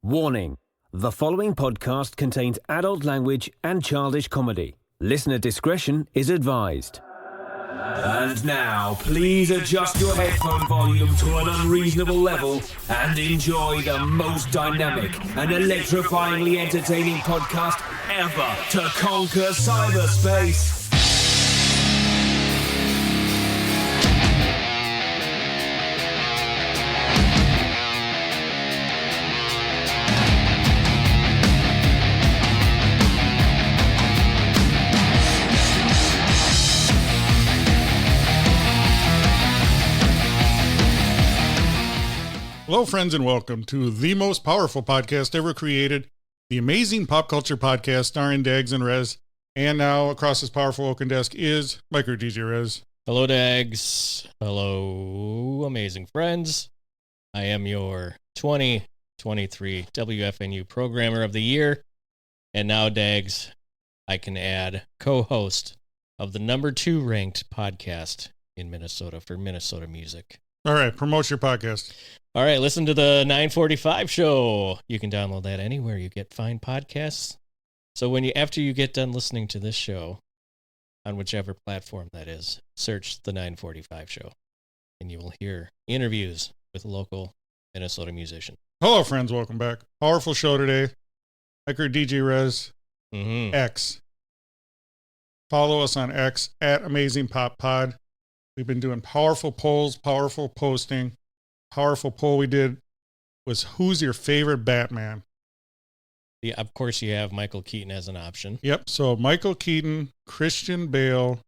Warning: the following podcast contains adult language and childish comedy. Listener discretion is advised. And now, please adjust your headphone volume to an unreasonable level and enjoy the most dynamic and electrifyingly entertaining podcast ever to conquer cyberspace. Hello, friends, and welcome to the most powerful podcast ever created, the amazing pop culture podcast starring Dags and Rez. And now, across this powerful oaken desk is Micro DJ Rez. Hello, Dags. Hello, amazing friends. I am your 2023 WFNU Programmer of the Year. And now, Dags, I can add co-host of the number 2 ranked podcast in Minnesota for Minnesota music. All right, promote your podcast. All right, listen to the 945 show. You can download that anywhere you get fine podcasts. So after you get done listening to this show, on whichever platform that is, search the 945 show, and you will hear interviews with local Minnesota musicians. Hello, friends. Welcome back. Powerful show today. Micro DJ Rez, X. Follow us on X at Amazing Pop Pod. We've been doing powerful polls, powerful posting. Powerful poll we did was, who's your favorite Batman? Yeah, of course you have Michael Keaton as an option. Yep. So Michael Keaton, Christian Bale,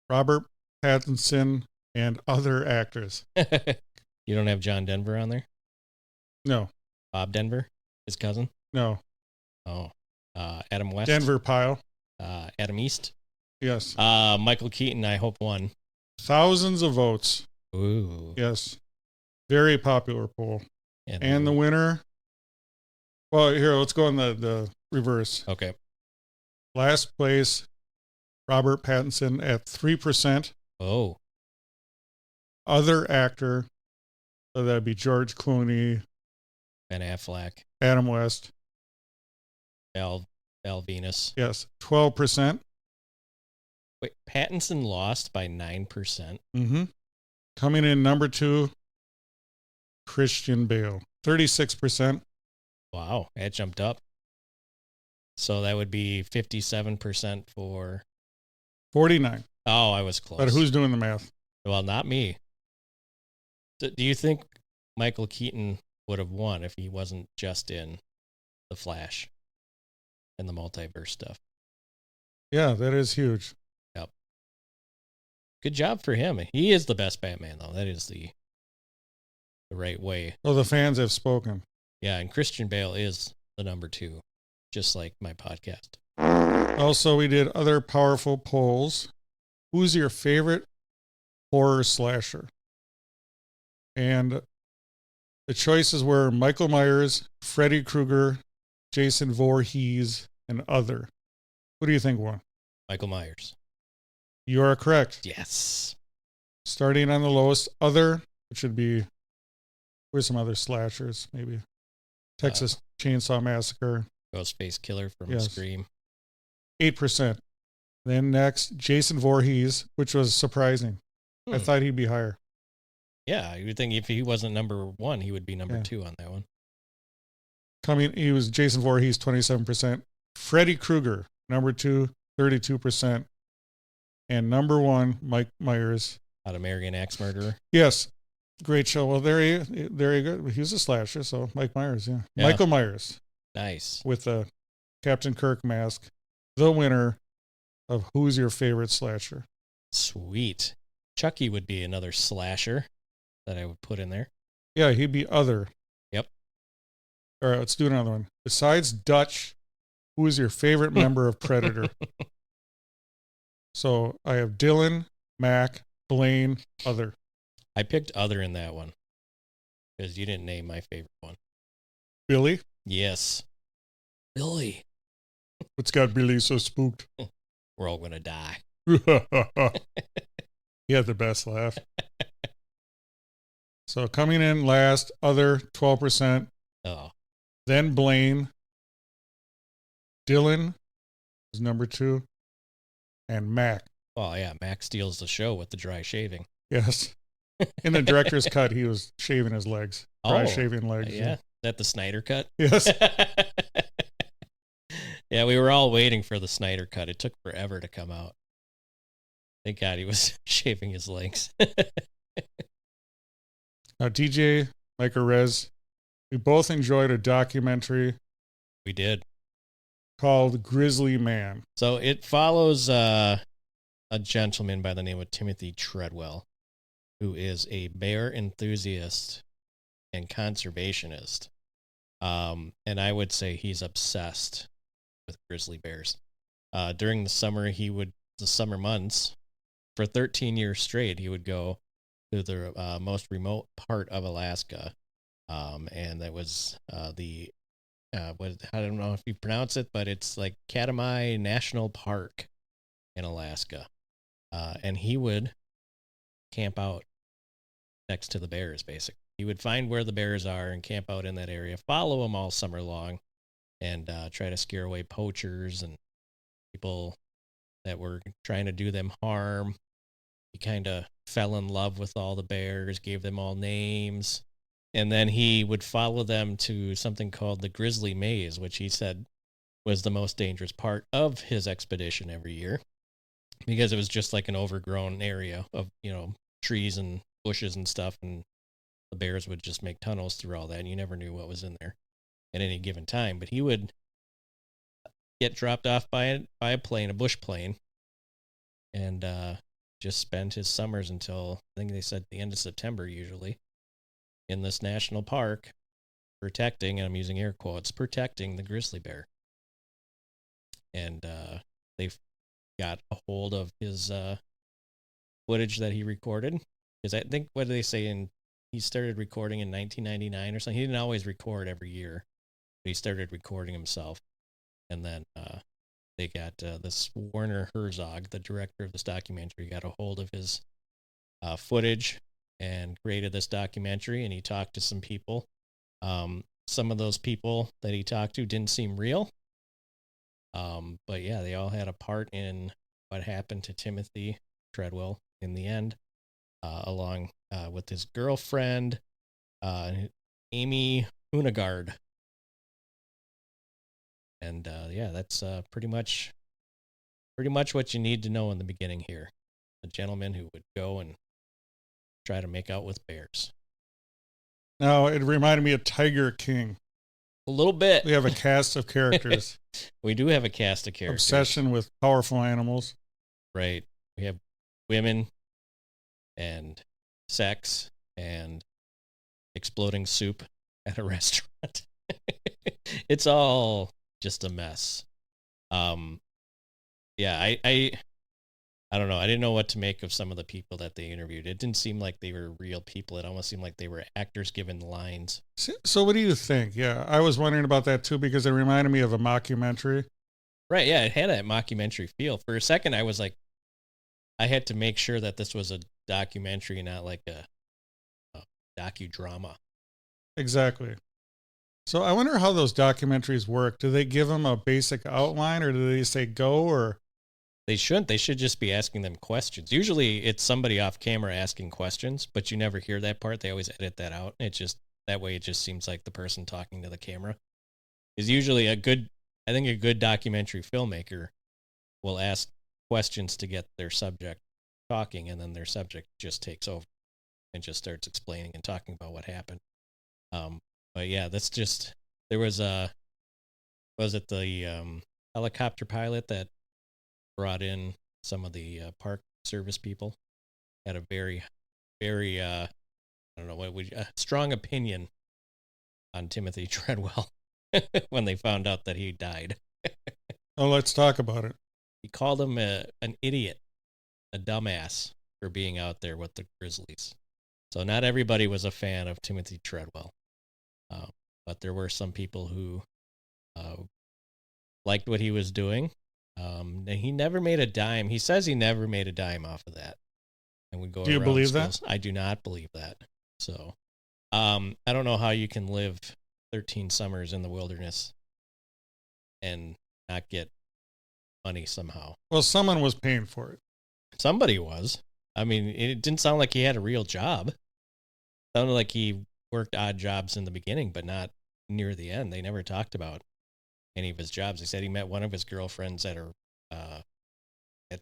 Robert Pattinson, and other actors. You don't have John Denver on there? No. Bob Denver, his cousin? No. Oh. Adam West? Denver Pyle. Adam East? Yes. Michael Keaton, I hope, won. Thousands of votes. Ooh. Yes. Very popular poll. And the winner, well, here, let's go on the reverse. Okay. Last place, Robert Pattinson at 3%. Oh. Other actor, so that'd be George Clooney, Ben Affleck, Adam West, Val Venus. Yes, 12%. Wait, Pattinson lost by 9%. Mm-hmm. Coming in number 2, Christian Bale, 36%. Wow, that jumped up. So that would be 57% for 49. Oh, I was close. But who's doing the math? Well, not me. Do you think Michael Keaton would have won if he wasn't just in The Flash and the multiverse stuff? Yeah, that is huge. Yep. Good job for him. He is the best Batman, though. That is the right way. Oh, the fans have spoken. Yeah, and Christian Bale is the number 2, just like my podcast. Also, we did other powerful polls. Who's your favorite horror slasher? And the choices were Michael Myers, Freddy Krueger, Jason Voorhees, and other. What do you think won? Michael Myers. You are correct. Yes. Starting on the lowest, other, which would be, where's some other slashers? Maybe Texas Chainsaw Massacre. Ghostface Killer from Scream. 8%. Then next, Jason Voorhees, which was surprising. I thought he'd be higher. Yeah, you would think if he wasn't number 1, he would be number 2 on that one. He was Jason Voorhees, 27%. Freddy Krueger, number 2, 32%. And number 1, Mike Myers. Out of American Axe Murderer. Yes. Great show. Well, there you go. He was a slasher, so Mike Myers, yeah. Michael Myers. Nice. With the Captain Kirk mask. The winner of Who's Your Favorite Slasher. Sweet. Chucky would be another slasher that I would put in there. Yeah, he'd be other. Yep. All right, let's do another one. Besides Dutch, who is your favorite member of Predator? So I have Dylan, Mac, Blaine, other. I picked other in that one because you didn't name my favorite one. Billy? Yes. Billy. What's got Billy so spooked? We're all going to die. He had the best laugh. So coming in last, other 12%. Oh. Then Blaine. Dylan is number 2. And Mac. Oh, yeah. Mac steals the show with the dry shaving. Yes. In the director's cut, he was shaving his legs. Dry shaving legs. Yeah. Is that the Snyder cut? Yes. Yeah, we were all waiting for the Snyder cut. It took forever to come out. Thank God he was shaving his legs. Now, DJ, Mike or Rez, we both enjoyed a documentary. We did. Called Grizzly Man. So it follows a gentleman by the name of Timothy Treadwell, who is a bear enthusiast and conservationist. And I would say he's obsessed with grizzly bears. During the summer months, for 13 years straight, he would go to the most remote part of Alaska. And that was I don't know if you pronounce it, but it's like Katmai National Park in Alaska. And he would camp out next to the bears, basically. He would find where the bears are and camp out in that area, follow them all summer long, and try to scare away poachers and people that were trying to do them harm. He kind of fell in love with all the bears, gave them all names, and then he would follow them to something called the Grizzly Maze, which he said was the most dangerous part of his expedition every year, because it was just like an overgrown area of, trees and bushes and stuff, and the bears would just make tunnels through all that, and you never knew what was in there at any given time. But he would get dropped off by a plane, a bush plane, and just spend his summers until, I think they said the end of September usually, in this national park, protecting, and I'm using air quotes, protecting the grizzly bear. And they got a hold of his footage that he recorded, because I think, what do they say, he started recording in 1999 or something. He didn't always record every year, but he started recording himself. And then they got this Werner Herzog, the director of this documentary, got a hold of his footage and created this documentary, and he talked to some people. Some of those people that he talked to didn't seem real. But yeah, they all had a part in what happened to Timothy Treadwell in the end, along with his girlfriend, Amie Huguenard. And yeah, that's pretty much what you need to know in the beginning here. A gentleman who would go and try to make out with bears. Now, it reminded me of Tiger King. A little bit. We have a cast of characters. We do have a cast of characters. Obsession with powerful animals. Right. We have women and sex and exploding soup at a restaurant. It's all just a mess. Yeah, I don't know. I didn't know what to make of some of the people that they interviewed. It didn't seem like they were real people. It almost seemed like they were actors given lines. So what do you think? Yeah, I was wondering about that too, because it reminded me of a mockumentary. Right, yeah, it had that mockumentary feel. For a second, I was like, I had to make sure that this was a documentary, not like a docudrama. Exactly. So I wonder how those documentaries work. Do they give them a basic outline, or do they say go, or? They shouldn't. They should just be asking them questions. Usually it's somebody off camera asking questions, but you never hear that part. They always edit that out. It just, that way it just seems like the person talking to the camera. Is usually I think a good documentary filmmaker will ask questions to get their subject talking, and then their subject just takes over and just starts explaining and talking about what happened. But yeah, that's just, there was the helicopter pilot that brought in some of the park service people, had a very, very, I don't know, strong opinion on Timothy Treadwell when they found out that he died. Oh, let's talk about it. He called him an idiot, a dumbass for being out there with the Grizzlies. So not everybody was a fan of Timothy Treadwell, but there were some people who liked what he was doing. He never made a dime. He says he never made a dime off of that. And we go. Do you believe that? I do not believe that. So, I don't know how you can live 13 summers in the wilderness and not get money somehow. Well, someone was paying for it. Somebody was. I mean, it didn't sound like he had a real job. It sounded like he worked odd jobs in the beginning, but not near the end. They never talked about any of his jobs. They said he met one of his girlfriends at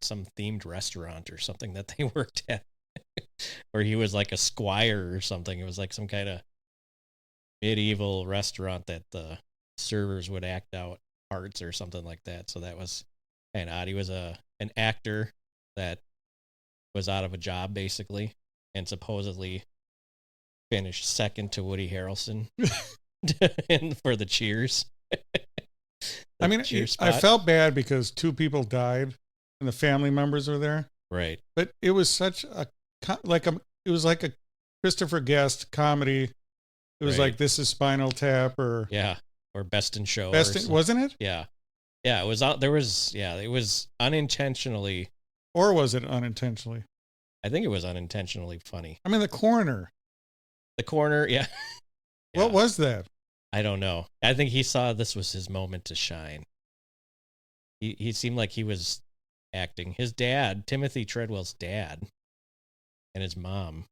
some themed restaurant or something that they worked at, where he was like a squire or something. It was like some kind of medieval restaurant that the servers would act out parts or something like that. So that was kind of odd. He was an actor that was out of a job basically, and supposedly finished second to Woody Harrelson for the Cheers. I mean, I felt bad because 2 people died and the family members were there. Right. But it was such it was like a Christopher Guest comedy. It was like This Is Spinal Tap or Best in Show. Wasn't it? Yeah. Yeah, it was it was unintentionally. Or was it unintentionally? I think it was unintentionally funny. I mean, the coroner, yeah. What was that? I don't know. I think he saw this was his moment to shine. He seemed like he was acting. His dad, Timothy Treadwell's dad, and his mom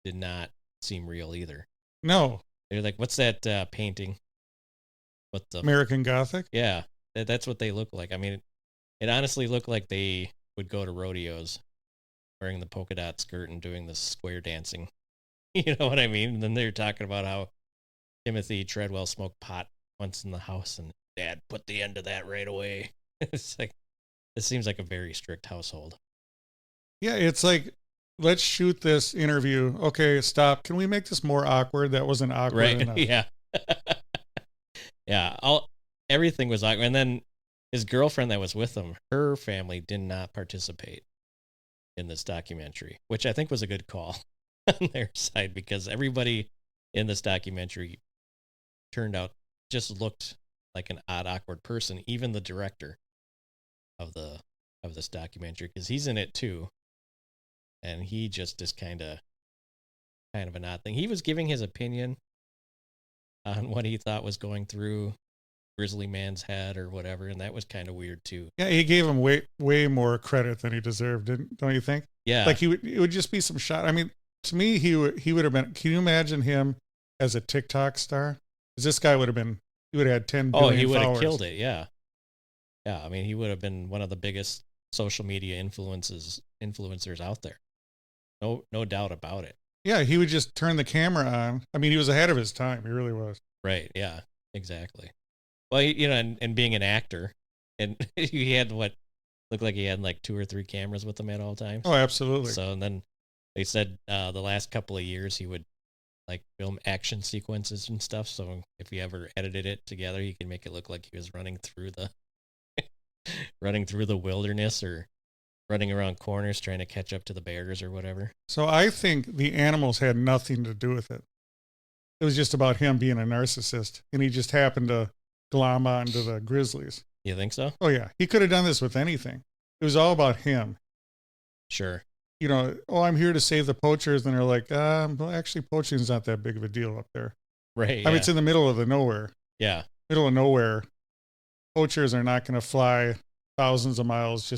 did not seem real either. No. They're like, what's that painting? What the American Gothic? Yeah, that's what they look like. I mean, it honestly looked like they would go to rodeos wearing the polka dot skirt and doing the square dancing. You know what I mean? And then they're talking about how Timothy Treadwell smoked pot once in the house and Dad put the end to that right away. It's like, this seems like a very strict household. Yeah, it's like, let's shoot this interview. Okay, stop. Can we make this more awkward? That wasn't awkward enough. Yeah. Yeah. Everything was awkward. And then his girlfriend that was with him, her family did not participate in this documentary, which I think was a good call on their side, because everybody in this documentary turned out just looked like an odd, awkward person. Even the director of this documentary, because he's in it too, and he just is kind of an odd thing. He was giving his opinion on what he thought was going through Grizzly Man's head or whatever, and that was kind of weird too. Yeah, he gave him way more credit than he deserved, don't you think? Yeah, like it would just be some shot. I mean, to me, he would have been. Can you imagine him as a TikTok star? Because this guy would have had 10 billion. Oh, he would have followers. killed it. Yeah, yeah. I mean, he would have been one of the biggest social media influencers out there. No doubt about it. Yeah, he would just turn the camera on. I mean, he was ahead of his time. He really was. Right. Yeah. Exactly. Well, and being an actor, and he had what looked like he had like 2 or 3 cameras with him at all times. Oh, absolutely. So, and then they said the last couple of years he would like film action sequences and stuff. So if he ever edited it together, he could make it look like he was running through the wilderness or running around corners trying to catch up to the bears or whatever. So I think the animals had nothing to do with it. It was just about him being a narcissist, and he just happened to glom onto the grizzlies. You think so? Oh, yeah. He could have done this with anything. It was all about him. Sure. I'm here to save the poachers. And they're like, well, actually, poaching is not that big of a deal up there. Right. I mean, it's in the middle of the nowhere. Yeah. Middle of nowhere. Poachers are not going to fly thousands of miles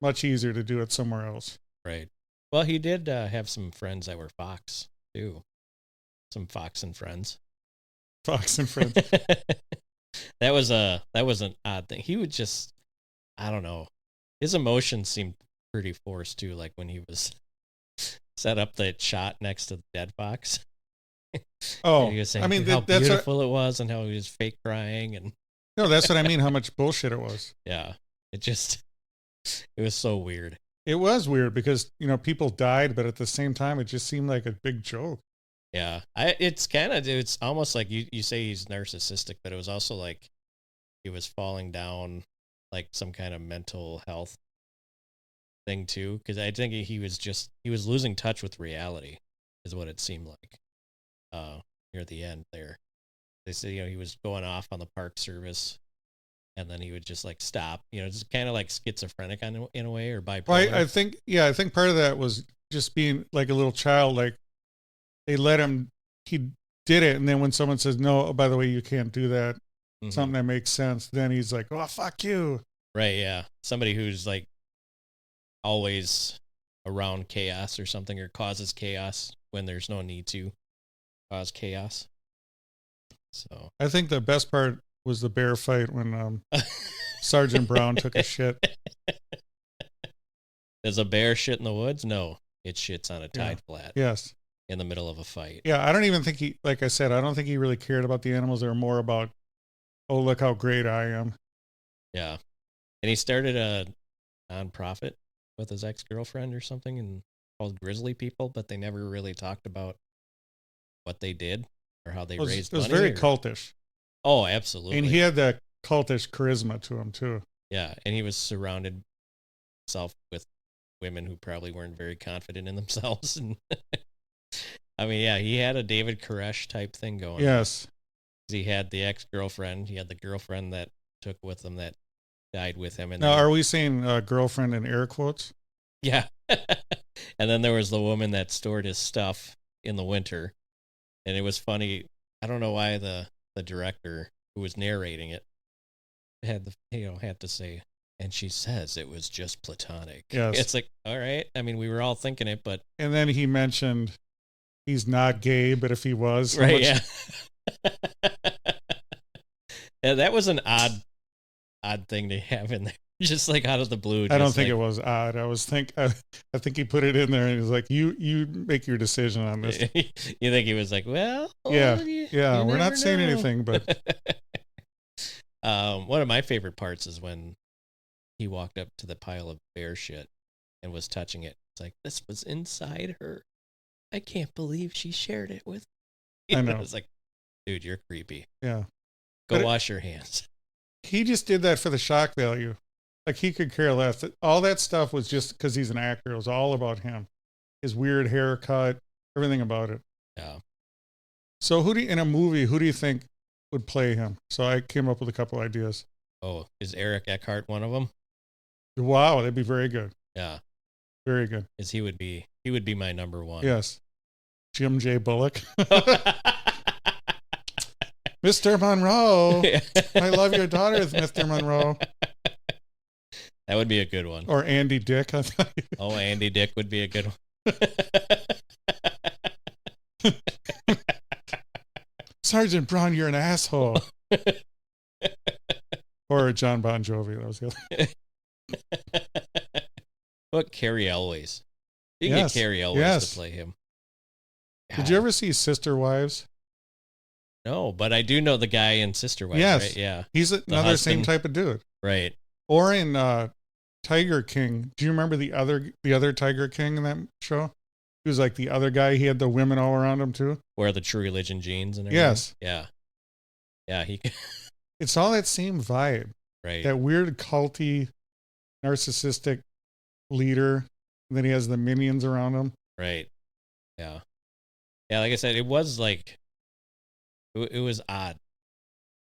much easier to do it somewhere else. Right. Well, he did have some friends that were fox, too. Some fox and friends. Fox and friends. That was an odd thing. He would just, I don't know. His emotions seemed pretty forced too, like when he was set up that shot next to the dead fox. Oh, he was saying I mean, how that's beautiful it was and how he was fake crying. And no, that's what I mean, how much bullshit it was. Yeah. It was so weird. It was weird because, people died, but at the same time, it just seemed like a big joke. Yeah. It's almost like you say he's narcissistic, but it was also like he was falling down like some kind of mental health thing too. Cause I think he was losing touch with reality is what it seemed like, near the end there. They said, he was going off on the park service and then he would just like stop, just kind of like schizophrenic in a way, or bipolar. Well, I think part of that was just being like a little child. Like they let him, he'd did it. And then when someone says, no, oh, by the way, you can't do that, Mhm. something that makes sense, then he's like, oh, fuck you. Right, yeah. Somebody who's like always around chaos or something, or causes chaos when there's no need to cause chaos. So I think the best part was the bear fight when Sergeant Brown took a shit. Does a bear shit in the woods? No, it shits on a tide flat Yes. in the middle of a fight. Yeah, I don't even think he, like I said, I don't think he really cared about the animals. They were more about, oh, look how great I am. Yeah. And he started a nonprofit with his ex-girlfriend or something and called Grizzly People, but they never really talked about what they did or how they raised money. It was very cultish. Oh, absolutely. And he had that cultish charisma to him, too. Yeah, and he was surrounded himself with women who probably weren't very confident in themselves. And I mean, yeah, he had a David Koresh type thing going. Yes. He had the ex-girlfriend. He had the girlfriend that took with him that died with him. And now, then, are we saying girlfriend in air quotes? yeah. And then there was the woman that stored his stuff in the winter. And it was funny. I don't know why the director who was narrating it had to say, and she says it was just platonic. Yes. It's like, all right. I mean, we were all thinking it, but. And then he mentioned he's not gay, but if he was. Right, yeah. Yeah, that was an odd thing to have in there. Just like out of the blue. I don't think it was odd. I think he put it in there and he's like, you make your decision on this. You think he was like, well, yeah, you we're not saying know. anything, but. One of my favorite parts is when he walked up to the pile of bear shit and was touching it. It's like, this was inside her. I can't believe she shared it with me. I know. I was like, dude, you're creepy. Yeah. Go wash your hands. He just did that for the shock value. Like, he could care less. All that stuff was just because he's an actor. It was all about him. His weird haircut, everything about it. Yeah. So in a movie, who do you think would play him? So I came up with a couple ideas. Oh, is Eric Eckhart one of them? Wow, that'd be very good. Yeah. Very good. Because he would be my number one. Yes. Jim J. Bullock. Mr. Monroe. I love your daughters, Mr. Monroe. That would be a good one. Or Andy Dick. Oh, Andy Dick would be a good one. Sergeant Brown, you're an asshole. Or John Bon Jovi. That was the other. What, Carrie Elways? You can get Carrie Elways to play him. God. Did you ever see Sister Wives? No, but I do know the guy in Sister Wives, yes. right? Yeah. He's another same type of dude. Right. Or in Tiger King. Do you remember the other Tiger King in that show? He was like the other guy. He had the women all around him too. Wear the True Religion jeans and everything. Yes. Yeah. Yeah, It's all that same vibe. Right. That weird culty, narcissistic leader. And then he has the minions around him. Right. Yeah. Yeah, like I said, it was like it was odd.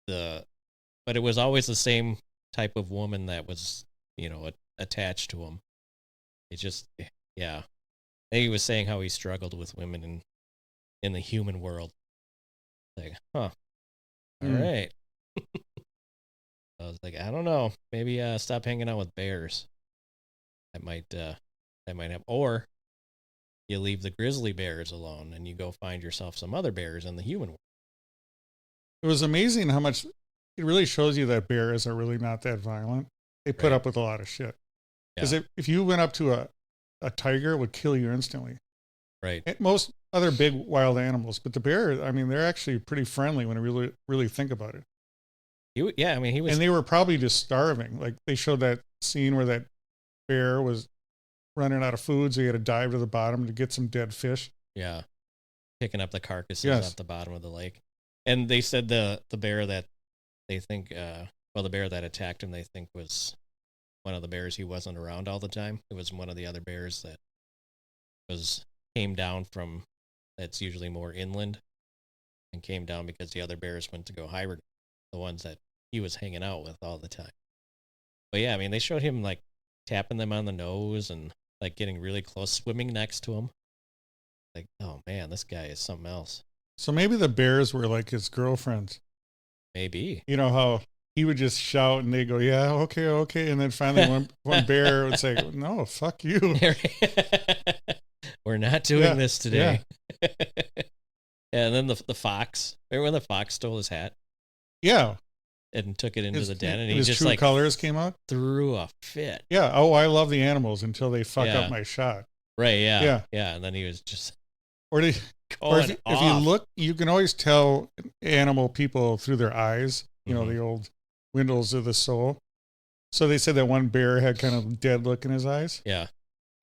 But it was always the same type of woman that was, attached to him. It just, yeah. I think he was saying how he struggled with women in the human world. Like, huh. All right. I was like, I don't know. Maybe stop hanging out with bears. That might have, or you leave the grizzly bears alone and you go find yourself some other bears in the human world. It was amazing how much it really shows you that bears are really not that violent. They put up with a lot of shit. Because if you went up to a tiger, it would kill you instantly. Right. And most other big wild animals, but the bear, I mean, they're actually pretty friendly when you really think about it. He was, and they were probably just starving. Like, they showed that scene where that bear was running out of food, so he had to dive to the bottom to get some dead fish. Yeah. Picking up the carcasses at the bottom of the lake. And they said the bear that they think, the bear that attacked him, they think was one of the bears he wasn't around all the time. It was one of the other bears that came down from, that's usually more inland, and came down because the other bears went to go hibernate, the ones that he was hanging out with all the time. But yeah, I mean, they showed him like tapping them on the nose and like getting really close, swimming next to him. Like, oh man, this guy is something else. So maybe the bears were like his girlfriends. Maybe. You know how he would just shout and they go, yeah, okay, okay. And then finally one bear would say, no, fuck you. We're not doing this today. Yeah. And then the fox. Remember when the fox stole his hat? Yeah. And took it into the den, and he his just true like colors came out. threw a fit. Yeah. Oh, I love the animals until they fuck up my shot. Right. Yeah. Yeah. Yeah. And then he was just or if you look, you can always tell animal people through their eyes. You know, the old windows of the soul. So they said that one bear had kind of dead look in his eyes. Yeah.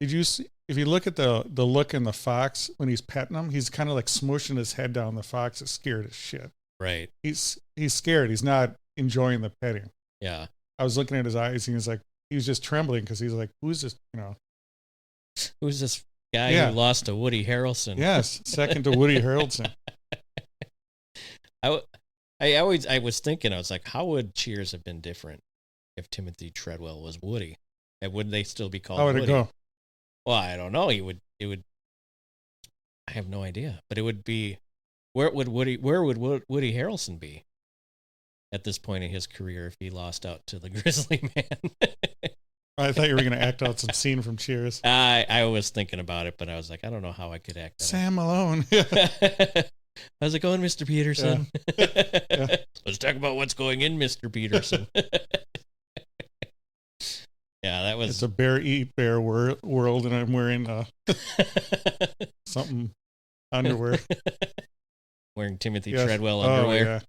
Did you see? If you look at the look in the fox when he's petting him, he's kind of like smushing his head down. The fox is scared as shit. Right. He's scared. He's not enjoying the petting. Yeah. I was looking at his eyes and he was just trembling because he's like, who's this, Who's this guy who lost to Woody Harrelson? Yes, second to Woody Harrelson. I was thinking, I was like, how would Cheers have been different if Timothy Treadwell was Woody? And would they still be called Woody? How would it go? Well, I don't know. It would, I have no idea, but it would be, where would Woody Harrelson be at this point in his career if he lost out to the Grizzly Man? I thought you were going to act out some scene from Cheers. I was thinking about it, but I was like, I don't know how I could act that Sam Malone. How's it going, Mr. Peterson? Yeah. Let's talk about what's going in, Mr. Peterson. Yeah, that was... It's a bear eat bear world, and I'm wearing something underwear. Wearing Timothy Treadwell underwear.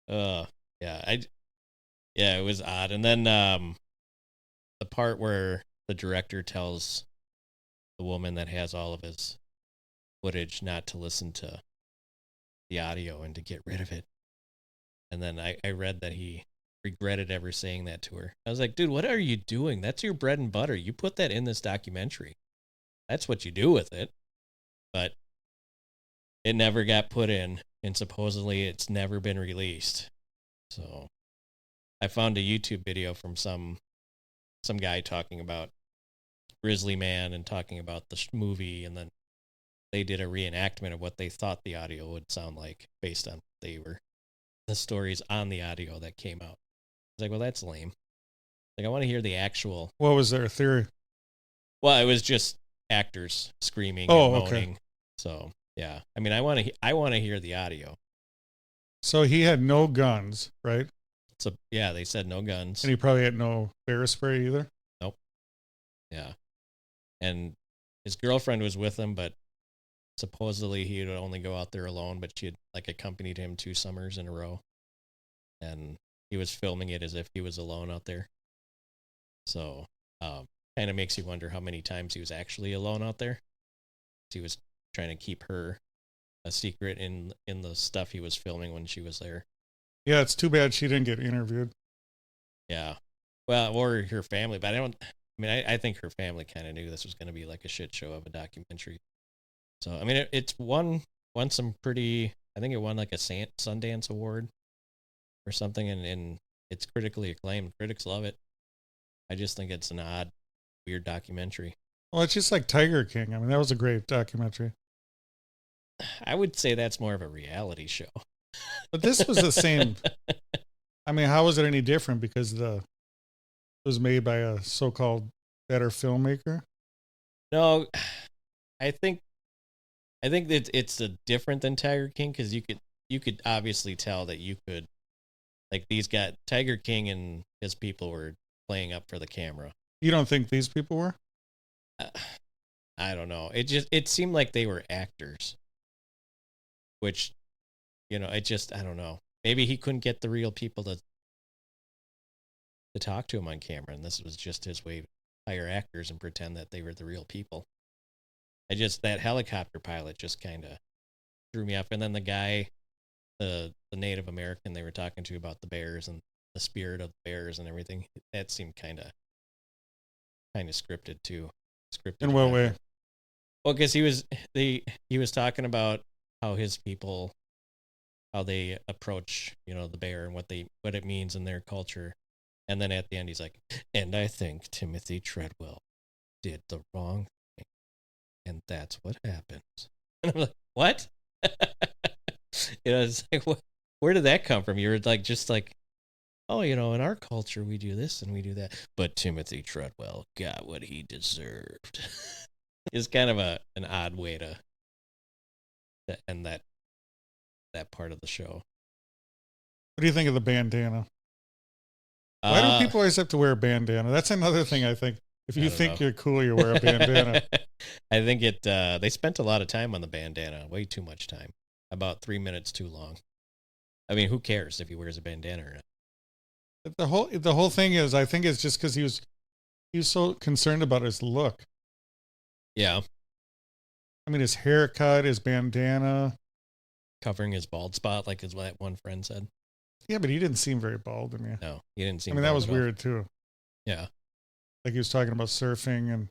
Oh, yeah. Yeah, it was odd. And then the part where the director tells the woman that has all of his footage not to listen to the audio and to get rid of it. And then I read that he regretted ever saying that to her. I was like, dude, what are you doing? That's your bread and butter. You put that in this documentary. That's what you do with it. But it never got put in, and supposedly it's never been released. So I found a YouTube video from some guy talking about Grizzly Man and talking about the movie, and then they did a reenactment of what they thought the audio would sound like based on the stories on the audio that came out. I was like, well, that's lame. Like, I want to hear the actual. What was their theory? Well, it was just actors screaming and moaning. Okay. So yeah, I mean, I want to hear the audio. So he had no guns, right? So yeah, they said no guns, and he probably had no bear spray either. Nope. Yeah, and his girlfriend was with him, but supposedly he would only go out there alone. But she had like accompanied him 2 summers in a row, and he was filming it as if he was alone out there. So kind of makes you wonder how many times he was actually alone out there. He was trying to keep her a secret in the stuff he was filming when she was there. Yeah, it's too bad she didn't get interviewed. Yeah. Well, or her family, but I think her family kind of knew this was going to be like a shit show of a documentary. So, I mean, it's won some pretty, I think it won like a Sundance Award or something, and it's critically acclaimed. Critics love it. I just think it's an odd, weird documentary. Well, it's just like Tiger King. I mean, that was a great documentary. I would say that's more of a reality show. But this was the same. I mean, how was it any different? Because it was made by a so-called better filmmaker. No, I think that it's different than Tiger King, because you could obviously tell that you could, like, these guys, Tiger King and his people were playing up for the camera. You don't think these people were? I don't know. It seemed like they were actors, which, I don't know. Maybe he couldn't get the real people to talk to him on camera, and this was just his way to hire actors and pretend that they were the real people. That helicopter pilot just kind of threw me off. And then the guy, the Native American they were talking to about the bears and the spirit of the bears and everything, that seemed kind of scripted too. In what way? Well, because he was talking about how his people, how they approach, the bear and what it means in their culture. And then at the end, he's like, and I think Timothy Treadwell did the wrong thing. And that's what happens And I'm like, what? It's like, where did that come from? You're like, just like, oh, in our culture, we do this and we do that. But Timothy Treadwell got what he deserved. It's kind of an odd way to end that part of the show. What do you think of the bandana? Why do people always have to wear a bandana? That's another thing I think. If you think you're cool, you wear a bandana. I think they spent a lot of time on the bandana. Way too much time. About 3 minutes too long. I mean, who cares if he wears a bandana or not? The whole thing is, I think it's just because he was so concerned about his look. Yeah. I mean, his haircut, his bandana. Covering his bald spot, like his one friend said. Yeah, but he didn't seem very bald to me. No, he didn't seem. I mean, that was weird too. Yeah. Like he was talking about surfing, and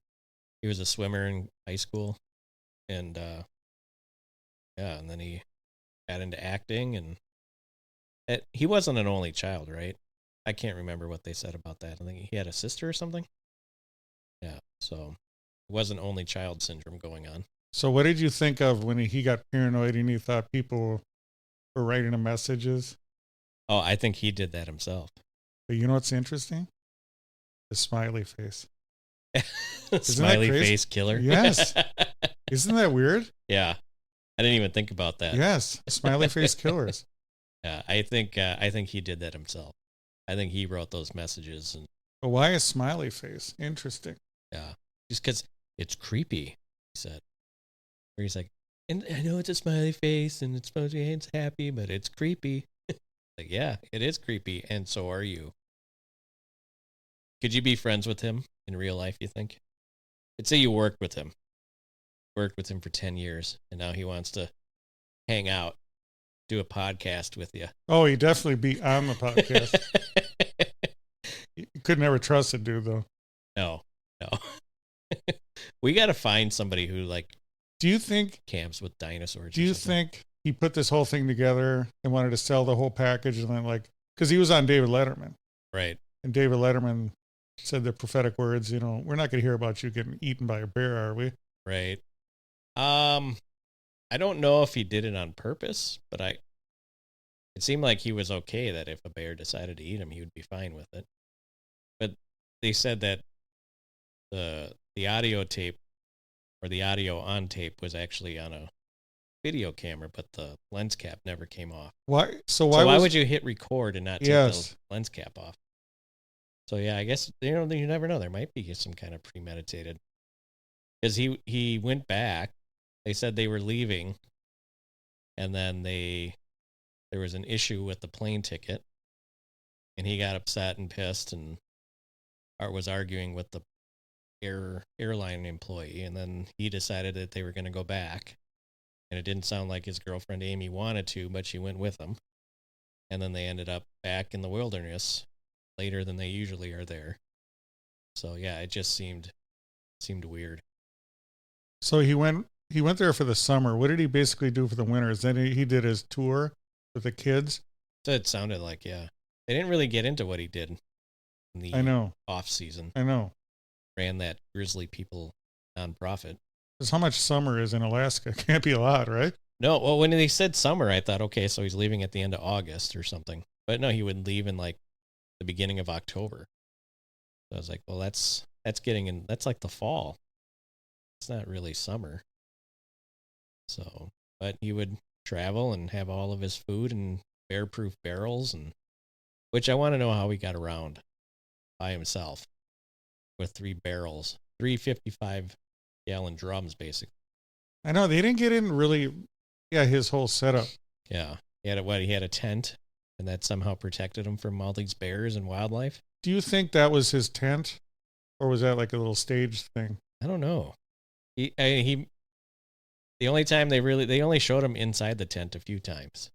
he was a swimmer in high school, and and then he got into acting, and he wasn't an only child, right? I can't remember what they said about that. I think he had a sister or something. Yeah, so it wasn't only child syndrome going on. So what did you think of when he got paranoid and he thought people were writing him messages? Oh, I think he did that himself. But you know what's interesting? The smiley face. Smiley face killer. Yes. Isn't that weird? Yeah. I didn't even think about that. Yes. Smiley face killers. Yeah. I think he did that himself. I think he wrote those messages. But why a smiley face? Interesting. Yeah. Just because it's creepy, he said. Where he's like, and I know it's a smiley face and it's supposed to be it's happy, but it's creepy. Like, yeah, it is creepy, and so are you. Could you be friends with him in real life, you think? Let's say you worked with him for 10 years, and now he wants to hang out, do a podcast with you. Oh, he'd definitely be on the podcast. You could never trust a dude, though. No. We got to find somebody who, like, do you think camps with dinosaurs? Do you think he put this whole thing together and wanted to sell the whole package, and then, like, because he was on David Letterman, right? And David Letterman said the prophetic words, we're not going to hear about you getting eaten by a bear, are we? Right. I don't know if he did it on purpose, but it seemed like he was okay that if a bear decided to eat him, he would be fine with it. But they said that the audio tape or the audio on tape was actually on a video camera, but the lens cap never came off. Why? So why would you hit record and not take the lens cap off? So yeah, I guess you never know. There might be some kind of premeditated. Because he went back. They said they were leaving, and then there was an issue with the plane ticket, and he got upset and pissed and was arguing with the airline employee, and then he decided that they were going to go back. And it didn't sound like his girlfriend Amie wanted to, but she went with him. And then they ended up back in the wilderness later than they usually are there. So yeah, it just seemed weird. So he went there for the summer. What did he basically do for the winters? Then he did his tour with the kids. So it sounded like, yeah. They didn't really get into what he did in the off season. I know. Ran that Grizzly People nonprofit. Because how much summer is in Alaska? Can't be a lot, right? No, well, when they said summer, I thought, okay, so he's leaving at the end of August or something. But no, he would leave in like the beginning of October. So I was like, well, that's getting in. That's like the fall. It's not really summer. So, but he would travel and have all of his food in bear-proof barrels, and which I want to know how he got around by himself with 3 barrels, 3 55-gallon drums, basically. I know they didn't get in really. Yeah, his whole setup. Yeah, he had a tent, and that somehow protected him from all these bears and wildlife. Do you think that was his tent, or was that like a little stage thing? I don't know. The only time they only showed him inside the tent a few times.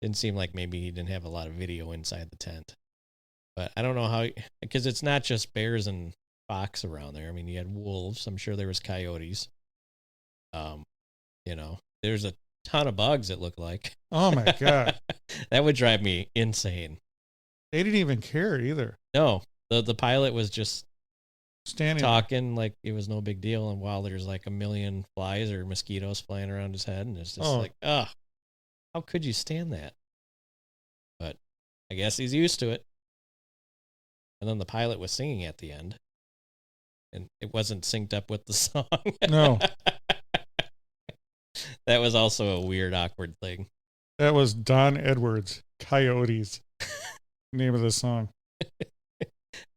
Didn't seem like maybe he didn't have a lot of video inside the tent. But I don't know how, because it's not just bears and fox around there. I mean, you had wolves. I'm sure there was coyotes. There's a ton of bugs, it looked like. Oh my God. That would drive me insane. They didn't even care either. No, the pilot was just standing talking like it was no big deal, and while there's like a million flies or mosquitoes flying around his head, and it's just like, how could you stand that? But I guess he's used to it. And then the pilot was singing at the end, and it wasn't synced up with the song. No. That was also a weird, awkward thing. That was Don Edwards, Coyotes, name of the song.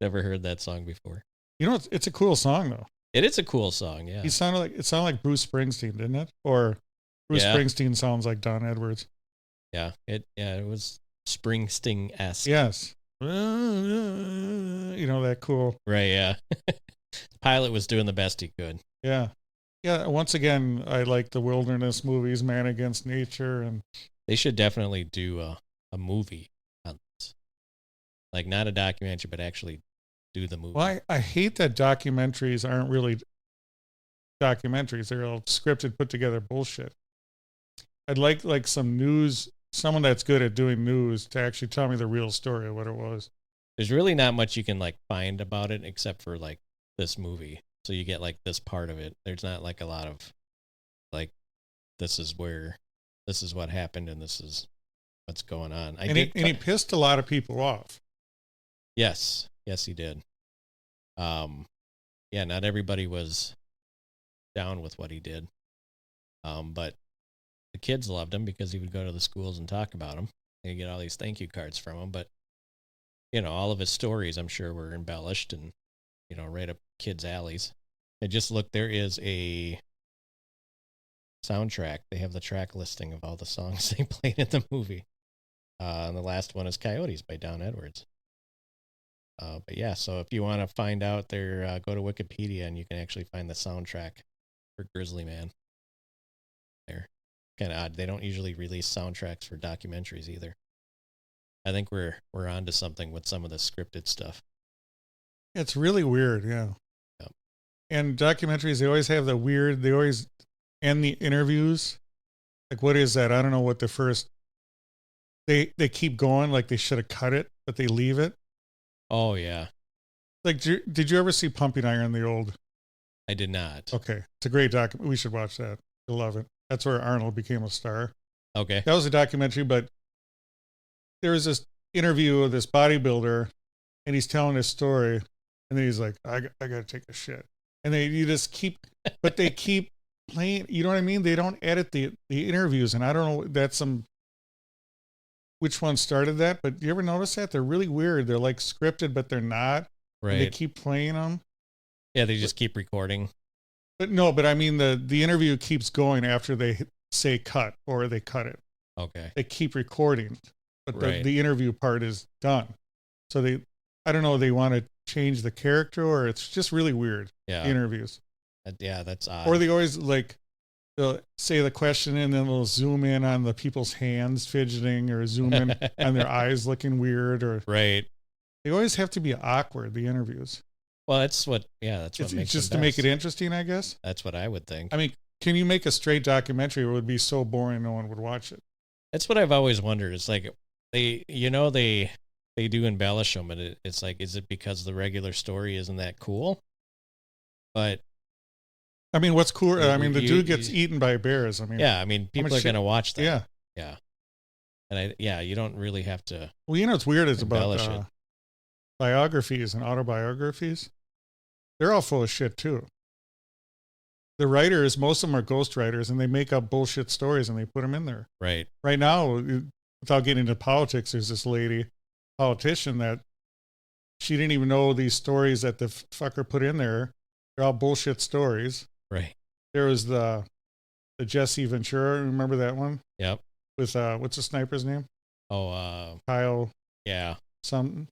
Never heard that song before. You know, it's a cool song though. It is a cool song, yeah. It sounded like Bruce Springsteen, didn't it? Or Bruce Springsteen sounds like Don Edwards. Yeah, it was Springsteen-esque. Yes. You know, that cool. Right, yeah. Pilot was doing the best he could. Yeah. Yeah, once again, I like the wilderness movies, Man Against Nature. And they should definitely do a movie on this. Like, not a documentary, but actually do the movie. Well, I hate that documentaries aren't really documentaries. They're all scripted, put together bullshit. I'd like some news, someone that's good at doing news to actually tell me the real story of what it was. There's really not much you can like find about it except for like this movie. So you get like this part of it. There's not like a lot of like, this is what happened and this is what's going on. He pissed a lot of people off. Yes, he did. Yeah, not everybody was down with what he did. But the kids loved him because he would go to the schools and talk about him. They get all these thank you cards from him. But, you know, all of his stories, I'm sure, were embellished and, you know, right up kids' alleys. I just looked, there is a soundtrack. They have the track listing of all the songs they played in the movie. And the last one is Coyotes by Don Edwards. But yeah, so if you want to find out there, go to Wikipedia and you can actually find the soundtrack for Grizzly Man. There. Kind of odd. They don't usually release soundtracks for documentaries either. I think we're onto something with some of the scripted stuff. It's really weird, yeah. Yep. And documentaries, they always have they always end the interviews. Like, what is that? I don't know what the first, they keep going like they should have cut it, but they leave it. Oh, yeah. Like, did you ever see Pumping Iron, the old? I did not. Okay. It's a great documentary. We should watch that. You'll love it. That's where Arnold became a star. Okay. That was a documentary, but there was this interview of this bodybuilder, and he's telling his story, and then he's like, I got to take a shit. And you just keep, but they keep playing, you know what I mean? They don't edit the interviews, and I don't know, which one started that, but do you ever notice that? They're really weird. They're like scripted, but they're not. Right. And they keep playing them. Yeah, they just keep recording. But I mean, the interview keeps going after they say cut or they cut it. Okay. They keep recording, but Right. the interview part is done. So I don't know, they want to change the character or it's just really weird. Yeah. Interviews. Yeah, that's odd. Or they always they'll say the question and then they'll zoom in on the people's hands fidgeting or zoom in on their eyes looking weird or. Right. They always have to be awkward, the interviews. Well, that's what makes it's it just to make it interesting, I guess. That's what I would think. I mean, can you make a straight documentary or it would be so boring no one would watch it? That's what I've always wondered. It's like they do embellish them, and it's like, is it because the regular story isn't that cool? But I mean, what's cool? I mean, the dude gets eaten by bears. I mean, yeah. I mean, people are going to watch that. Yeah, yeah. And you don't really have to. Well, you know, what's weird is about it. Biographies and autobiographies. They're all full of shit too. The writers, most of them are ghost writers, and they make up bullshit stories and they put them in there. Right. Right now, without getting into politics, there's this politician that she didn't even know these stories that the fucker put in there. They're all bullshit stories. Right. There was the Jesse Ventura. Remember that one? Yep. With what's the sniper's name? Oh, Kyle. Yeah. Something.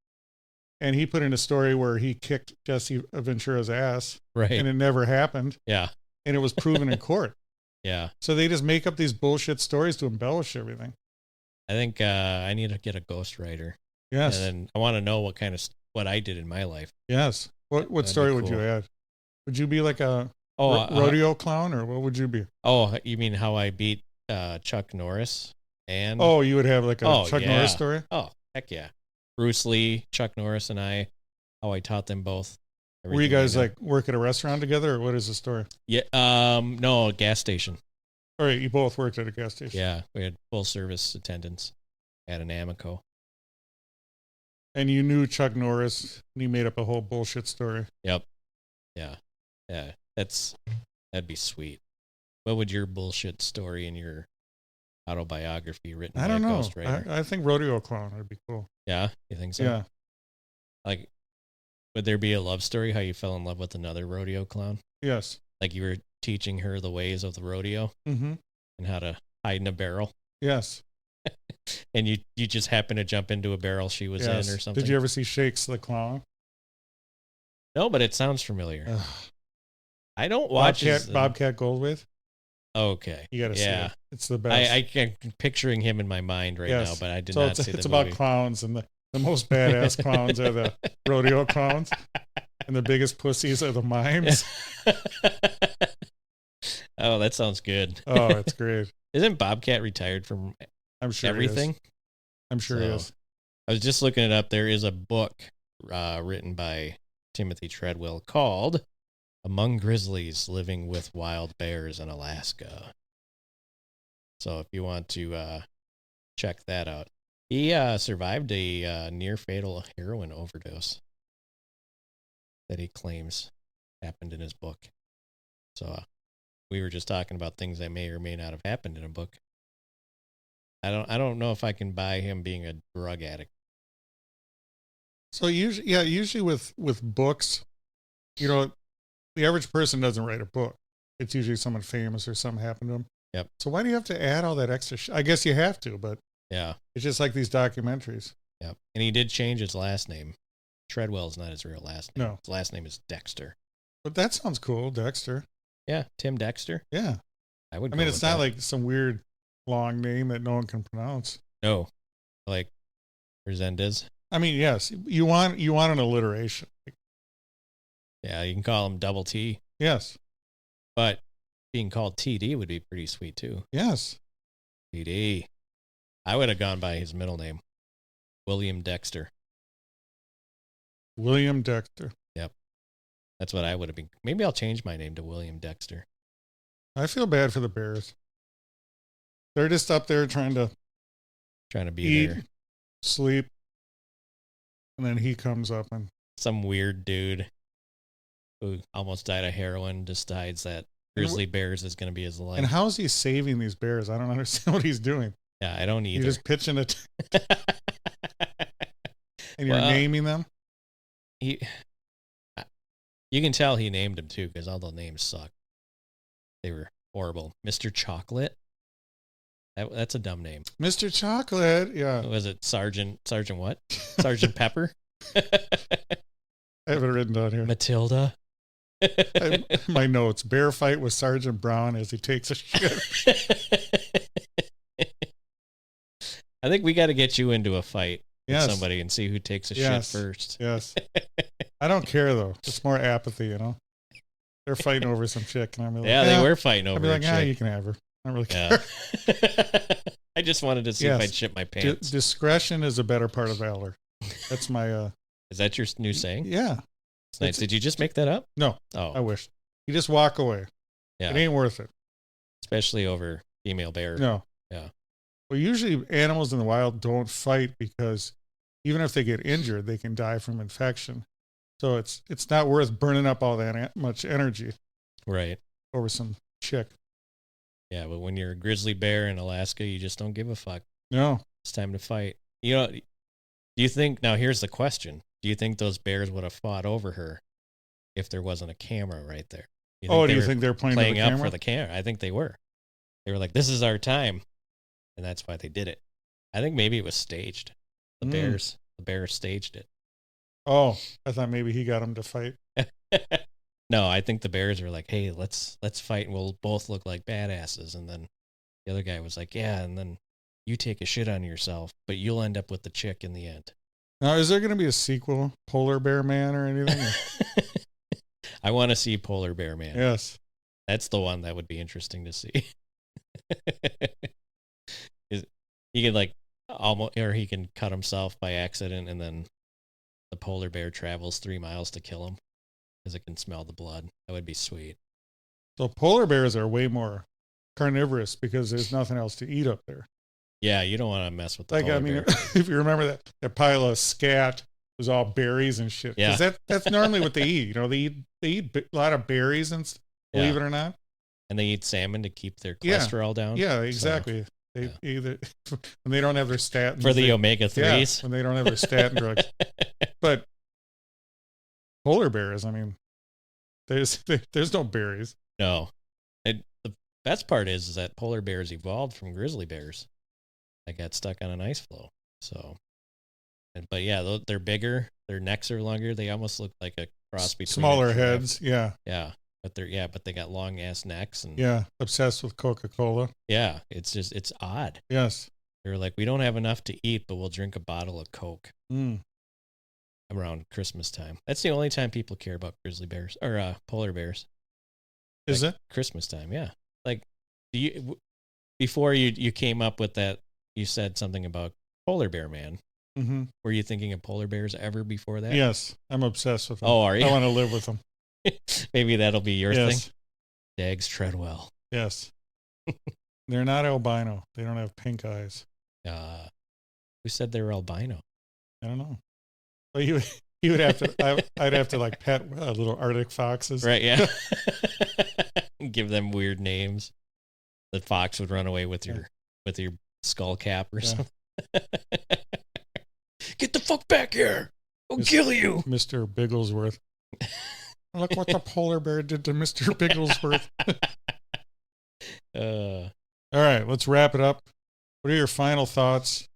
And he put in a story where he kicked Jesse Ventura's ass. Right. And it never happened. Yeah. And it was proven in court. Yeah. So they just make up these bullshit stories to embellish everything. I think I need to get a ghostwriter. Yes. And then I want to know what I did in my life. Yes. What story would you add? Would you be like a rodeo clown, or what would you be? Oh, you mean how I beat Chuck Norris? And you would have like a Chuck Norris story? Oh, heck yeah. Bruce Lee, Chuck Norris, and how I taught them both Were you guys like work at a restaurant together, or what is the story? Yeah. No, a gas station. All right, you both worked at a gas station. Yeah, we had full service attendants at an Amoco. And you knew Chuck Norris, and he made up a whole bullshit story. Yep. Yeah. That'd be sweet. What would your bullshit story in your autobiography written by a ghostwriter? I think rodeo clown would be cool. Yeah, you think so? Yeah. Like, would there be a love story how you fell in love with another rodeo clown? Yes. Like you were teaching her the ways of the rodeo and how to hide in a barrel? Yes. And you just happened to jump into a barrel she was in or something? Did you ever see Shakes the Clown? No, but it sounds familiar. I don't watch Bobcat Goldthwait. Okay. You got to see it. It's the best. I'm picturing him in my mind right now, but I did not see the movie. It's about clowns, and the most badass clowns are the rodeo clowns, and the biggest pussies are the mimes. Oh, that sounds good. Oh, it's great. Isn't Bobcat retired from everything? I'm sure he is. I was just looking it up. There is a book written by Timothy Treadwell called Among Grizzlies Living with Wild Bears in Alaska. So if you want to check that out. He survived a near-fatal heroin overdose that he claims happened in his book. So we were just talking about things that may or may not have happened in a book. I don't know if I can buy him being a drug addict. So usually with books, the average person doesn't write a book. It's usually someone famous or something happened to them. Yep. So why do you have to add all that extra I guess you have to, but yeah, it's just like these documentaries. Yep. And he did change his last name. Treadwell is not his real last name. No. His last name is Dexter. But that sounds cool, Dexter. Yeah, Tim Dexter. Yeah. I mean, it's not like some weird long name that no one can pronounce. No. Like Resendez. I mean, yes, you want an alliteration. Yeah, you can call him Double T. Yes. But being called TD would be pretty sweet too. Yes. TD. I would have gone by his middle name, William Dexter. William Dexter. Yep. That's what I would have been. Maybe I'll change my name to William Dexter. I feel bad for the Bears. They're just up there trying to be eat, there. Sleep, and then he comes up and some weird dude who almost died of heroin decides that Grizzly Bears is going to be his life. And how's he saving these bears? I don't understand what he's doing. Yeah, I don't either. You're just pitching it. And you're naming them? You can tell he named them too, because all the names suck. They were horrible. Mr. Chocolate? That's a dumb name. Mr. Chocolate, yeah. Was it Sergeant what? Sergeant Pepper? I have it written down here. Matilda? My notes. Bear fight with Sergeant Brown as he takes a shit. I think we got to get you into a fight with Yes. somebody and see who takes a shit first. Yes. I don't care, though. It's more apathy, They're fighting over some chick. And I'm like, they were fighting over I'd be like, a chick. you can have her. I don't really care. I just wanted to see if I'd shit my pants. Discretion is a better part of valor. That's my... Is that your new saying? Yeah. It's nice. Did you just make that up? No. Oh. I wish. You just walk away. Yeah. It ain't worth it. Especially over female bear. No. Yeah. Well, usually animals in the wild don't fight because even if they get injured, they can die from infection. So it's not worth burning up all that much energy. Right. Over some chick. Yeah, but when you're a grizzly bear in Alaska, you just don't give a fuck. No. It's time to fight. Do you think, now here's the question. Do you think those bears would have fought over her if there wasn't a camera right there? Do you think they're playing up for the camera? I think they were. They were like, this is our time. And that's why they did it. I think maybe it was staged. The bears staged it. Oh, I thought maybe he got him to fight. No, I think the bears were like, hey, let's fight and we'll both look like badasses. And then the other guy was like, yeah, and then you take a shit on yourself, but you'll end up with the chick in the end. Now, is there going to be a sequel, Polar Bear Man or anything? I want to see Polar Bear Man. Yes. That's the one that would be interesting to see. He could he can cut himself by accident and then the polar bear travels 3 miles to kill him. because it can smell the blood. That would be sweet. So polar bears are way more carnivorous because there's nothing else to eat up there. Yeah, you don't want to mess with the Like, polar I mean, bear. if you remember that pile of scat was all berries and shit. Yeah. Because that's normally what they eat. You know, they eat a lot of berries and believe it or not. And they eat salmon to keep their Yeah. cholesterol down. Yeah, exactly. So, they either when they don't have their statins for the omega-3s. when they don't have their statin drugs. But polar bears, I mean, there's no berries. No. The best part is that polar bears evolved from grizzly bears that got stuck on an ice floe. So, but yeah, they're bigger. Their necks are longer. They almost look like a cross between Smaller heads. Yeah. Yeah. But they got long ass necks and yeah, obsessed with Coca-Cola. Yeah, it's odd. Yes. They're like, we don't have enough to eat, but we'll drink a bottle of Coke around Christmas time. That's the only time people care about grizzly bears or polar bears. Is it Christmas time? Yeah. Like, before you came up with that, you said something about Polar Bear Man. Mm-hmm. Were you thinking of polar bears ever before that? Yes, I'm obsessed with them. Oh, are you? I want to live with them. Maybe that'll be your Yes. thing. Dags Treadwell. Yes. They're not albino. They don't have pink eyes. Who said they were albino? I don't know. Well, you would have to. I'd have to like pet little Arctic foxes. Right? Yeah. Give them weird names. The fox would run away with your skull cap or something. Get the fuck back here! I'll kill you, Mr. Bigglesworth. Look what the polar bear did to Mr. Bigglesworth. All right, let's wrap it up. What are your final thoughts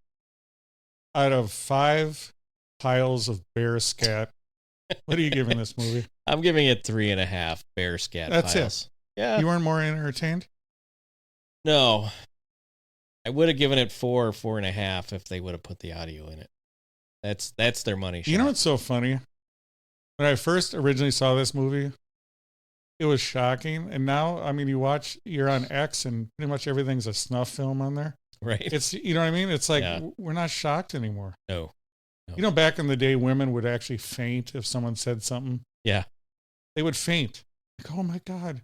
out of 5 piles of bear scat? What are you giving this movie? I'm giving it 3.5 bear scat That's piles. it. Yeah. You weren't more entertained? No. I would have given it 4 or 4.5 if they would have put the audio in it. That's their money shot. You know what's so funny? When I first originally saw this movie, it was shocking. And now, I mean, you're on X and pretty much everything's a snuff film on there. Right. It's, you know what I mean? It's like, we're not shocked anymore. No. You know, back in the day, women would actually faint if someone said something. Yeah. They would faint. Like, oh my God.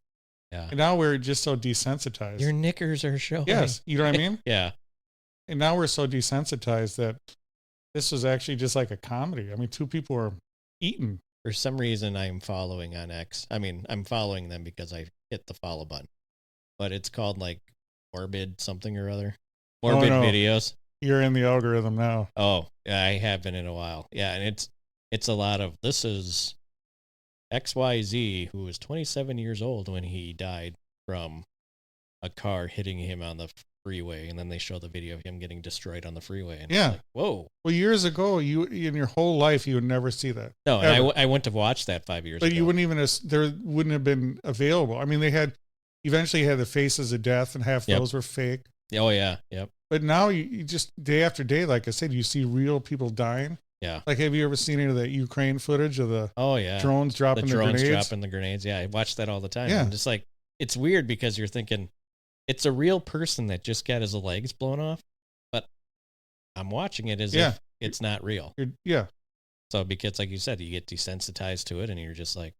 Yeah. And now we're just so desensitized. Your knickers are showing. Yes. You know what I mean? Yeah. And now we're so desensitized that this was actually just like a comedy. I mean, 2 people are eating. For some reason, I'm following on X. I mean, I'm following them because I hit the follow button. But it's called like Morbid something or other. Morbid videos. You're in the algorithm now. Oh, yeah, I have been in a while. Yeah, and it's a lot of, this is XYZ, who was 27 years old when he died from a car hitting him on the freeway, and then they show the video of him getting destroyed on the freeway. And Yeah. it's like, whoa. Well, years ago, you in your whole life, you would never see that. No, and I went to watch that 5 years ago. But you wouldn't even, there wouldn't have been available. I mean, they eventually had the Faces of Death, and half those were fake. Oh, yeah. Yep. But now you just, day after day, like I said, you see real people dying. Yeah. Like, have you ever seen any of that Ukraine footage of the drones dropping the grenades? Dropping the grenades. Yeah, I watch that all the time. Yeah. I'm just like, it's weird because you're thinking, it's a real person that just got his legs blown off, but I'm watching it as if it's not real. Yeah. So because, like you said, you get desensitized to it, and you're just like,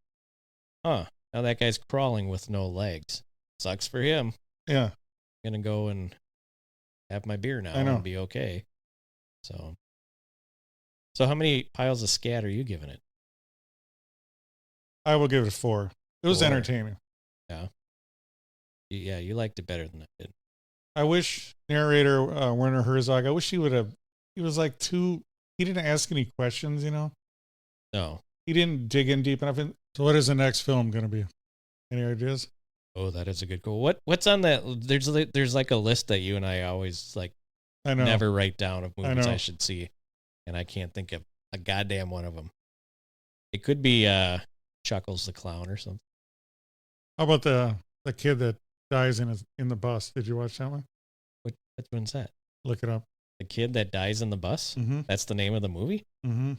huh, now that guy's crawling with no legs. Sucks for him. Yeah. I'm going to go and have my beer now and be okay. So how many piles of scat are you giving it? I will give it a 4. It was 4. entertaining. Yeah. Yeah, you liked it better than I did. I wish narrator Werner Herzog, I wish he was like he didn't ask any questions, you know? No. He didn't dig in deep enough. So what is the next film going to be? Any ideas? Oh, that is a good goal. What's on that? There's like a list that you and I always like never write down of movies I should see, and I can't think of a goddamn one of them. It could be Chuckles the Clown or something. How about the kid that dies in the bus? Did you watch that one? Which one's that? Look it up. The kid that dies in the bus? Mm-hmm. That's the name of the movie? Mm-hmm.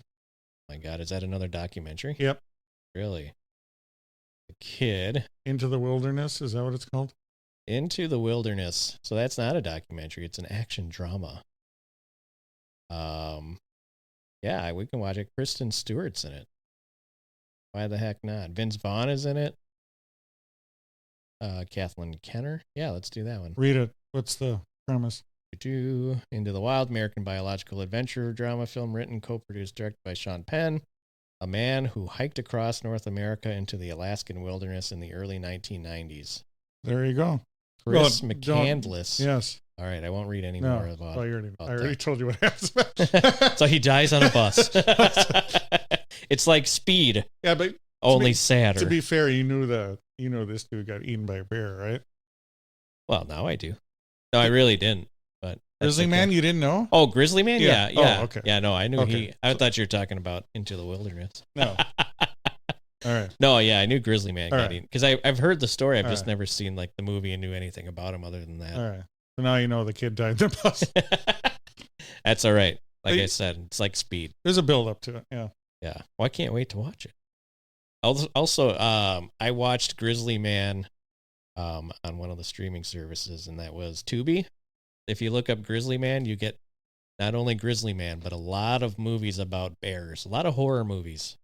My God, is that another documentary? Yep. Really? The kid Into the Wilderness, is that what it's called? Into the Wilderness. So that's not a documentary, it's an action drama. Yeah, we can watch it. Kristen Stewart's in it. Why the heck not? Vince Vaughn is in it. Kathleen Kenner. Yeah, let's do that one. Read it. What's the premise? Into the Wild, American biological adventure drama film written, co-produced, directed by Sean Penn. A man who hiked across North America into the Alaskan wilderness in the early 1990s. There you go. Chris McCandless. Yes. All right, I won't read any more about I already told you what happens. So he dies on a bus. It's like Speed. Yeah, but only sadder. To be fair, you knew this dude got eaten by a bear, right? Well, now I do. No, I really didn't. But Grizzly Man, you didn't know? Oh, Grizzly Man? Yeah. Oh, okay. Yeah, no, I knew Okay. I thought you were talking about Into the Wilderness. No. All right. No, yeah, I knew Grizzly Man got right. eaten. Because I've heard the story. I've All just right. never seen like the movie and knew anything about him other than that. All right. So now you know the kid died in the bus. That's all right. Like Hey. I said, it's like Speed. There's a build up to it. Yeah. Yeah. Well, I can't wait to watch it. Also, I watched Grizzly Man on one of the streaming services, and that was Tubi. If you look up Grizzly Man, you get not only Grizzly Man, but a lot of movies about bears, a lot of horror movies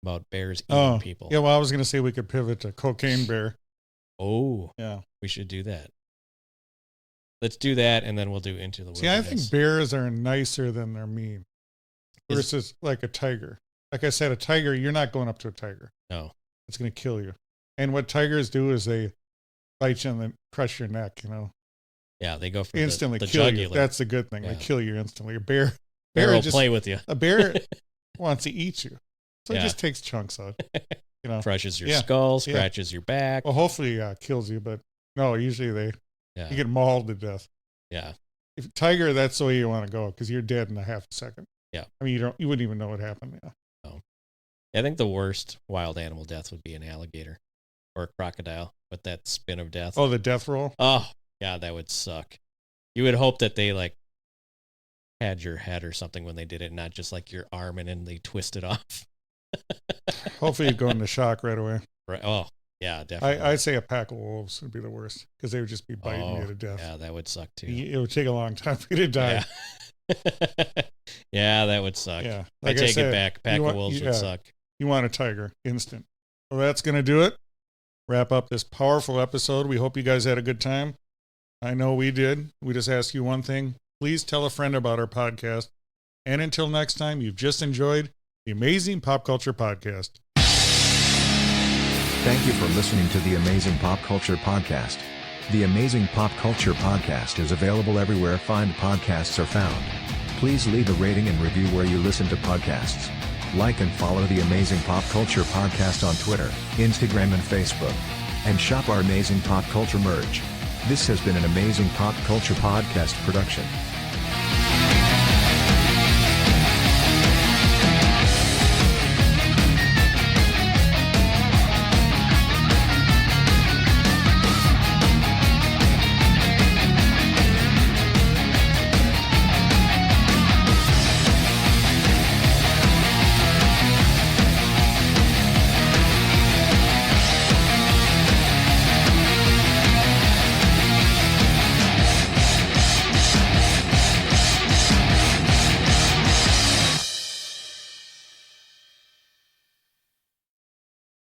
about bears eating people. Yeah, well, I was going to say we could pivot to Cocaine Bear. Oh, Yeah. we should do that. Let's do that, and then we'll do Into the Wilderness. See, I think bears are nicer than they're mean versus like a tiger. Like I said, a tiger, you're not going up to a tiger. No. It's going to kill you. And what tigers do is they bite you and then crush your neck, Yeah, they go for instantly the kill jugular. you. That's the good thing. Yeah. They kill you instantly. A bear Bear will just play with you. A bear wants to eat you. So Yeah. it just takes chunks out. Crushes your Yeah. skull, Yeah. scratches your back. Well, hopefully kills you, but no, usually Yeah. you get mauled to death. Yeah. If tiger, that's the way you want to go because you're dead in a half a second. Yeah. I mean, you wouldn't even know what happened. Yeah. I think the worst wild animal death would be an alligator or a crocodile with that spin of death. Oh, the death roll? Oh, God, that would suck. You would hope that they like had your head or something when they did it, not just like your arm and then they twist it off. Hopefully you'd go into shock right away. Right. Oh, yeah, definitely. I'd say a pack of wolves would be the worst because they would just be biting you to death. Yeah, that would suck too. It would take a long time for you to die. Yeah, yeah, that would suck. Yeah. I Like I take said, it back. Pack of wolves would suck. You want a tiger, instant. Well, that's going to do it. Wrap up this powerful episode. We hope you guys had a good time. I know we did. We just ask you one thing. Please tell a friend about our podcast. And until next time, you've just enjoyed the Amazing Pop Culture Podcast. Thank you for listening to the Amazing Pop Culture Podcast. The Amazing Pop Culture Podcast is available everywhere fine podcasts are found. Please leave a rating and review where you listen to podcasts. Like and follow the Amazing Pop Culture Podcast on Twitter, Instagram, and Facebook. And shop our Amazing Pop Culture merch. This has been an Amazing Pop Culture Podcast production.